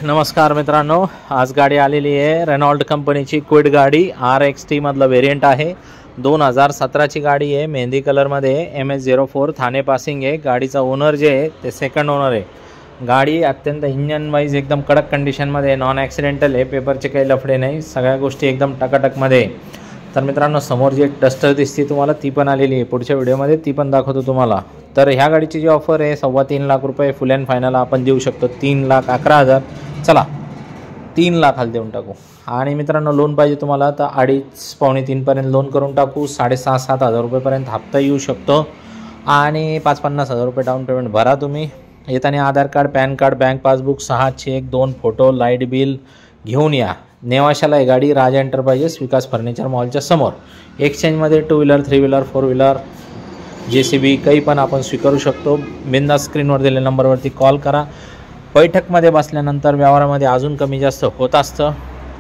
नमस्कार मित्रांनो, आज गाडी आलेली आहे रेनॉल्ट कंपनीची क्विड गाडी RXT मधलं व्हेरिएंट आहे। 2017ची गाडी आहे, मेहंदी कलरमध्ये MS04 ठाणे पासिंग आहे। गाडीचा ओनर जे आहे ते सेकंड ओनर आहे। गाडी अत्यंत इंजन वाइज एकदम कडक कंडिशनमध्ये, नॉन ॲक्सिडेंटल आहे, पेपरचे काही लफडे नाही, सगळ्या गोष्टी एकदम टकाटकमध्ये। तर मित्रांनो, समोर जी एक डस्टर दिसते तुम्हाला ती पण आलेली आहे, पुढच्या व्हिडिओमध्ये ती पण दाखवतो तुम्हाला। तर ह्या गाडीची जी ऑफर आहे 3.25 लाख रुपये फुल अँड फायनल आपण देऊ शकतो। 3,11,000, चला 3 लाखाला देऊन टाकू। आणि मित्रांनो, लोन पाहिजे तुम्हाला तर 2.5 पावणे 3 पर्यंत लोन करून टाकू। 6,500-7 हजार रुपयेपर्यंत हप्ता येऊ शकतो आणि 50-50 हजार रुपये डाऊन पेमेंट भरा तुम्ही। येताना Aadhaar card, PAN card, bank passbook, 6 cheque, 2 photo, light bill घेऊन या। नेवाशाला आहे गाडी, राजा एंटरप्राइजेस, विकास फर्निचर मॉलच्या समोर। एक्सचेंजमध्ये 2 व्हीलर, 3 व्हीलर, 4 व्हीलर, JCB काही पण आपण स्वीकारू शकतो। बिंदास स्क्रीनवर दिलेल्या नंबरवरती कॉल करा। बैठकमध्ये बसल्यानंतर व्यवहारामध्ये अजून कमी जास्त होत असतं,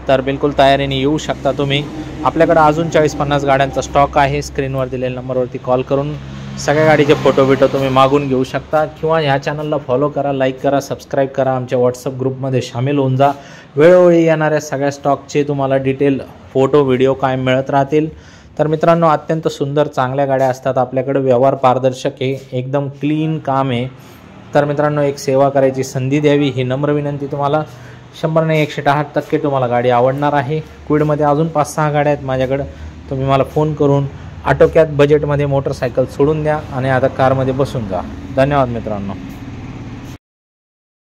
तर बिलकुल तयारीने येऊ शकता तुम्ही। आपल्याकडे अजून 40-50 गाड्यांचा स्टॉक आहे। स्क्रीनवर दिलेल्या नंबरवरती कॉल करून सगळ्या गाडीचे फोटो तुम्ही मागून घेऊ शकता, किंवा ह्या चॅनलला फॉलो करा, लाईक करा, सबस्क्राईब करा, आमच्या व्हॉट्सअप ग्रुपमध्ये सामील होऊन जा। वेळोवेळी येणाऱ्या सगळ्या स्टॉकचे तुम्हाला डिटेल फोटो व्हिडिओ कायम मिळत राहतील। तर मित्रांनो, अत्यंत सुंदर चांगल्या गाड्या असतात आपल्याकडे, व्यवहार पारदर्शक आहे, एकदम क्लीन काम आहे। तर मित्रांनो, एक सेवा करायची संधी द्यावी ही नम्र विनंती तुम्हाला। 100 नाही 110% तुम्हाला गाडी आवडणार आहे। क्विडमध्ये अजून 5-6 गाड्या आहेत माझ्याकडे, तुम्ही मला फोन करून आटोक्यात बजेटमध्ये मोटरसायकल सोडून द्या आणि आता कारमध्ये बसून जा। धन्यवाद मित्रांनो।